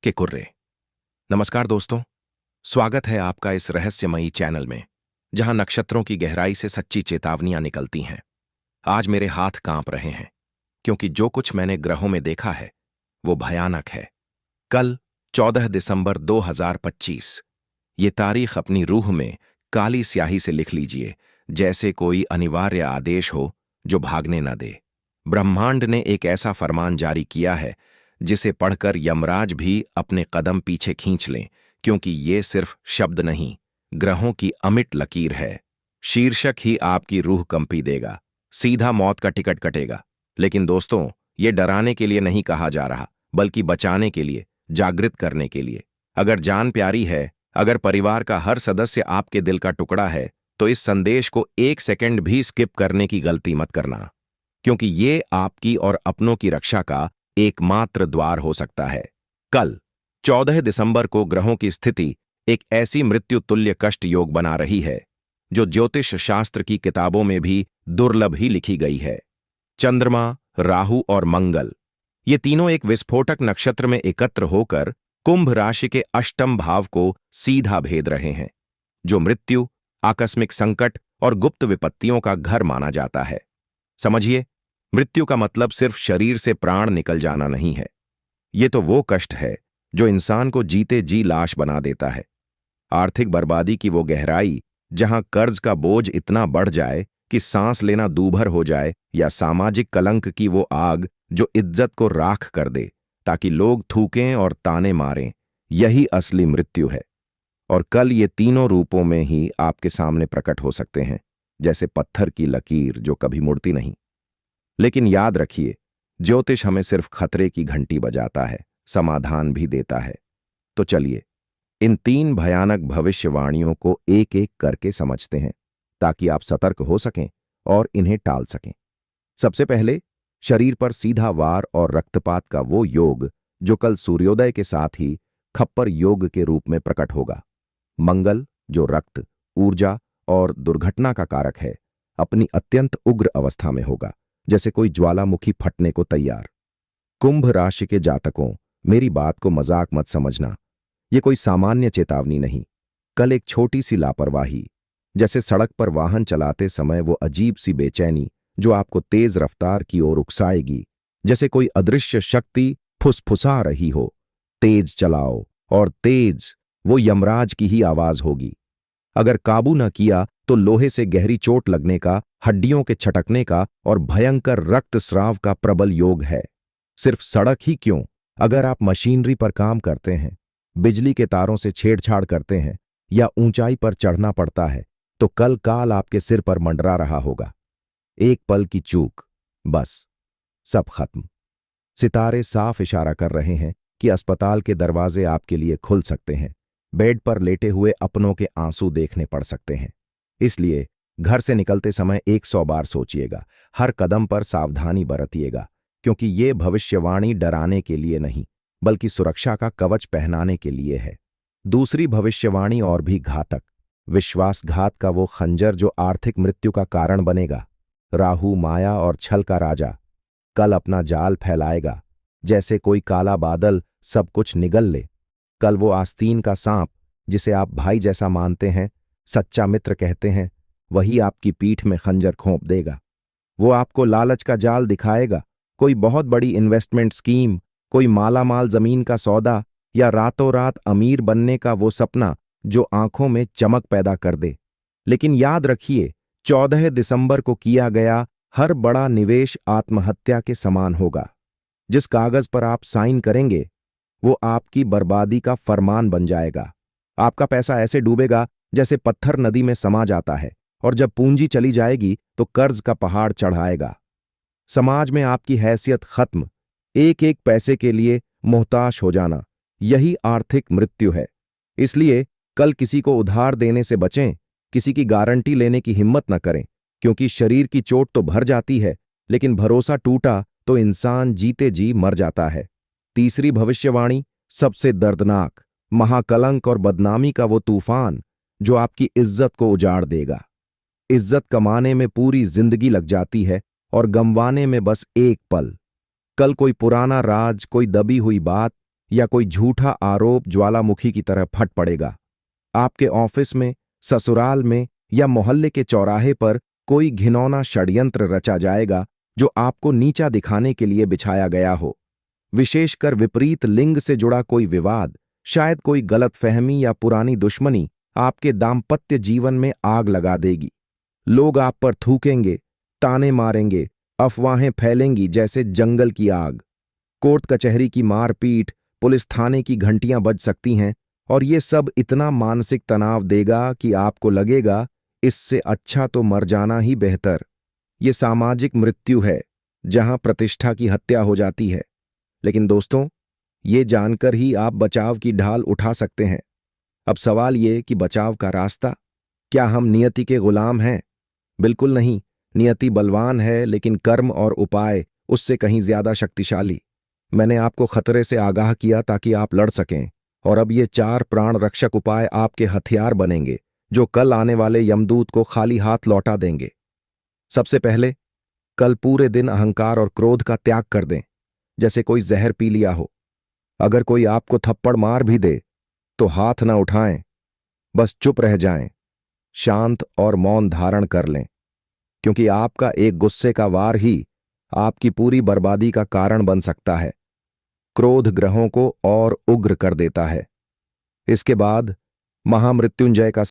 के कुर्रे। नमस्कार दोस्तों, स्वागत है आपका इस रहस्यमयी चैनल में, जहां नक्षत्रों की गहराई से सच्ची चेतावनियां निकलती हैं। आज मेरे हाथ कांप रहे हैं, क्योंकि जो कुछ मैंने ग्रहों में देखा है, वो भयानक है। कल 14 दिसंबर 2025, ये तारीख अपनी रूह में काली स्याही से लिख लीजिए, जैसे कोई अनिवार्य आदेश हो जो भागने न दे। ब्रह्मांड ने एक ऐसा फरमान जारी किया है जिसे पढ़कर यमराज भी अपने कदम पीछे खींच लें, क्योंकि ये सिर्फ शब्द नहीं, ग्रहों की अमिट लकीर है। शीर्षक ही आपकी रूह कंपी देगा, सीधा मौत का टिकट कटेगा। लेकिन दोस्तों, ये डराने के लिए नहीं कहा जा रहा, बल्कि बचाने के लिए, जागृत करने के लिए। अगर जान प्यारी है, अगर परिवार का हर सदस्य आपके दिल का टुकड़ा है, तो इस संदेश को एक सेकंड भी स्किप करने की गलती मत करना, क्योंकि ये आपकी और अपनों की रक्षा का एकमात्र द्वार हो सकता है। कल 14 दिसंबर को ग्रहों की स्थिति एक ऐसी मृत्यु तुल्य कष्ट योग बना रही है जो ज्योतिष शास्त्र की किताबों में भी दुर्लभ ही लिखी गई है। चंद्रमा, राहु और मंगल, ये तीनों एक विस्फोटक नक्षत्र में एकत्र होकर कुंभ राशि के अष्टम भाव को सीधा भेद रहे हैं, जो मृत्यु, आकस्मिक संकट और गुप्त विपत्तियों का घर माना जाता है। समझिए, मृत्यु का मतलब सिर्फ शरीर से प्राण निकल जाना नहीं है। ये तो वो कष्ट है जो इंसान को जीते जी लाश बना देता है। आर्थिक बर्बादी की वो गहराई, जहां कर्ज का बोझ इतना बढ़ जाए कि सांस लेना दूभर हो जाए, या सामाजिक कलंक की वो आग जो इज्जत को राख कर दे ताकि लोग थूकें और ताने मारें, यही असली मृत्यु है। और कल ये तीनों रूपों में ही आपके सामने प्रकट हो सकते हैं, जैसे पत्थर की लकीर जो कभी मुड़ती नहीं। लेकिन याद रखिए, ज्योतिष हमें सिर्फ खतरे की घंटी बजाता है, समाधान भी देता है। तो चलिए इन तीन भयानक भविष्यवाणियों को एक एक करके समझते हैं, ताकि आप सतर्क हो सकें और इन्हें टाल सकें। सबसे पहले, शरीर पर सीधा वार और रक्तपात का वो योग जो कल सूर्योदय के साथ ही खप्पर योग के रूप में प्रकट होगा। मंगल, जो रक्त, ऊर्जा और दुर्घटना का कारक है, अपनी अत्यंत उग्र अवस्था में होगा, जैसे कोई ज्वालामुखी फटने को तैयार। कुंभ राशि के जातकों, मेरी बात को मजाक मत समझना। ये कोई सामान्य चेतावनी नहीं। कल एक छोटी सी लापरवाही, जैसे सड़क पर वाहन चलाते समय वो अजीब सी बेचैनी जो आपको तेज रफ्तार की ओर उकसाएगी, जैसे कोई अदृश्य शक्ति फुसफुसा रही हो, तेज चलाओ, और तेज वो यमराज की ही आवाज होगी। अगर काबू न किया तो लोहे से गहरी चोट लगने का, हड्डियों के छटकने का और भयंकर रक्तस्राव का प्रबल योग है। सिर्फ सड़क ही क्यों, अगर आप मशीनरी पर काम करते हैं, बिजली के तारों से छेड़छाड़ करते हैं या ऊंचाई पर चढ़ना पड़ता है, तो कल काल आपके सिर पर मंडरा रहा होगा। एक पल की चूक, बस सब खत्म। सितारे साफ इशारा कर रहे हैं कि अस्पताल के दरवाजे आपके लिए खुल सकते हैं, बेड पर लेटे हुए अपनों के आंसू देखने पड़ सकते हैं। इसलिए घर से निकलते समय 100 बार सोचिएगा, हर कदम पर सावधानी बरतिएगा, क्योंकि ये भविष्यवाणी डराने के लिए नहीं, बल्कि सुरक्षा का कवच पहनाने के लिए है। दूसरी भविष्यवाणी और भी घातक, विश्वासघात का वो खंजर जो आर्थिक मृत्यु का कारण बनेगा। राहु, माया और छल का राजा, कल अपना जाल फैलाएगा, जैसे कोई काला बादल सब कुछ निगल ले। कल वो आस्तीन का सांप, जिसे आप भाई जैसा मानते हैं, सच्चा मित्र कहते हैं, वही आपकी पीठ में खंजर खोंप देगा। वो आपको लालच का जाल दिखाएगा, कोई बहुत बड़ी इन्वेस्टमेंट स्कीम, कोई मालामाल जमीन का सौदा, या रातों रात अमीर बनने का वो सपना जो आंखों में चमक पैदा कर दे। लेकिन याद रखिए, 14 दिसंबर को किया गया हर बड़ा निवेश आत्महत्या के समान होगा। जिस कागज पर आप साइन करेंगे, वो आपकी बर्बादी का फरमान बन जाएगा। आपका पैसा ऐसे डूबेगा जैसे पत्थर नदी में समा जाता है, और जब पूंजी चली जाएगी तो कर्ज का पहाड़ चढ़ाएगा। समाज में आपकी हैसियत खत्म, एक एक पैसे के लिए मोहताज हो जाना, यही आर्थिक मृत्यु है। इसलिए कल किसी को उधार देने से बचें, किसी की गारंटी लेने की हिम्मत न करें, क्योंकि शरीर की चोट तो भर जाती है, लेकिन भरोसा टूटा तो इंसान जीते जी मर जाता है। तीसरी भविष्यवाणी सबसे दर्दनाक, महाकलंक और बदनामी का वो तूफान जो आपकी इज्जत को उजाड़ देगा। इज्जत कमाने में पूरी जिंदगी लग जाती है और गंवाने में बस एक पल। कल कोई पुराना राज, कोई दबी हुई बात या कोई झूठा आरोप ज्वालामुखी की तरह फट पड़ेगा। आपके ऑफिस में, ससुराल में या मोहल्ले के चौराहे पर कोई घिनौना षड्यंत्र रचा जाएगा जो आपको नीचा दिखाने के लिए बिछाया गया हो। विशेषकर विपरीत लिंग से जुड़ा कोई विवाद, शायद कोई गलतफहमी या पुरानी दुश्मनी आपके दाम्पत्य जीवन में आग लगा देगी। लोग आप पर थूकेंगे, ताने मारेंगे, अफवाहें फैलेंगी जैसे जंगल की आग। कोर्ट कचहरी की मारपीट, पुलिस थाने की घंटियां बज सकती हैं और ये सब इतना मानसिक तनाव देगा कि आपको लगेगा इससे अच्छा तो मर जाना ही बेहतर। ये सामाजिक मृत्यु है जहां प्रतिष्ठा की हत्या हो जाती है। लेकिन दोस्तों, ये जानकर ही आप बचाव की ढाल उठा सकते हैं। अब सवाल ये कि बचाव का रास्ता, क्या हम नियति के गुलाम हैं? बिल्कुल नहीं। नियति बलवान है, लेकिन कर्म और उपाय उससे कहीं ज्यादा शक्तिशाली। मैंने आपको खतरे से आगाह किया ताकि आप लड़ सकें, और अब ये 4 प्राण रक्षक उपाय आपके हथियार बनेंगे जो कल आने वाले यमदूत को खाली हाथ लौटा देंगे। सबसे पहले, कल पूरे दिन अहंकार और क्रोध का त्याग कर दें, जैसे कोई जहर पी लिया हो। अगर कोई आपको थप्पड़ मार भी दे तो हाथ न उठाएं, बस चुप रह जाएं, शांत और मौन धारण कर लें, क्योंकि आपका एक गुस्से का वार ही आपकी पूरी बर्बादी का कारण बन सकता है। क्रोध ग्रहों को और उग्र कर देता है। इसके बाद महामृत्युंजय का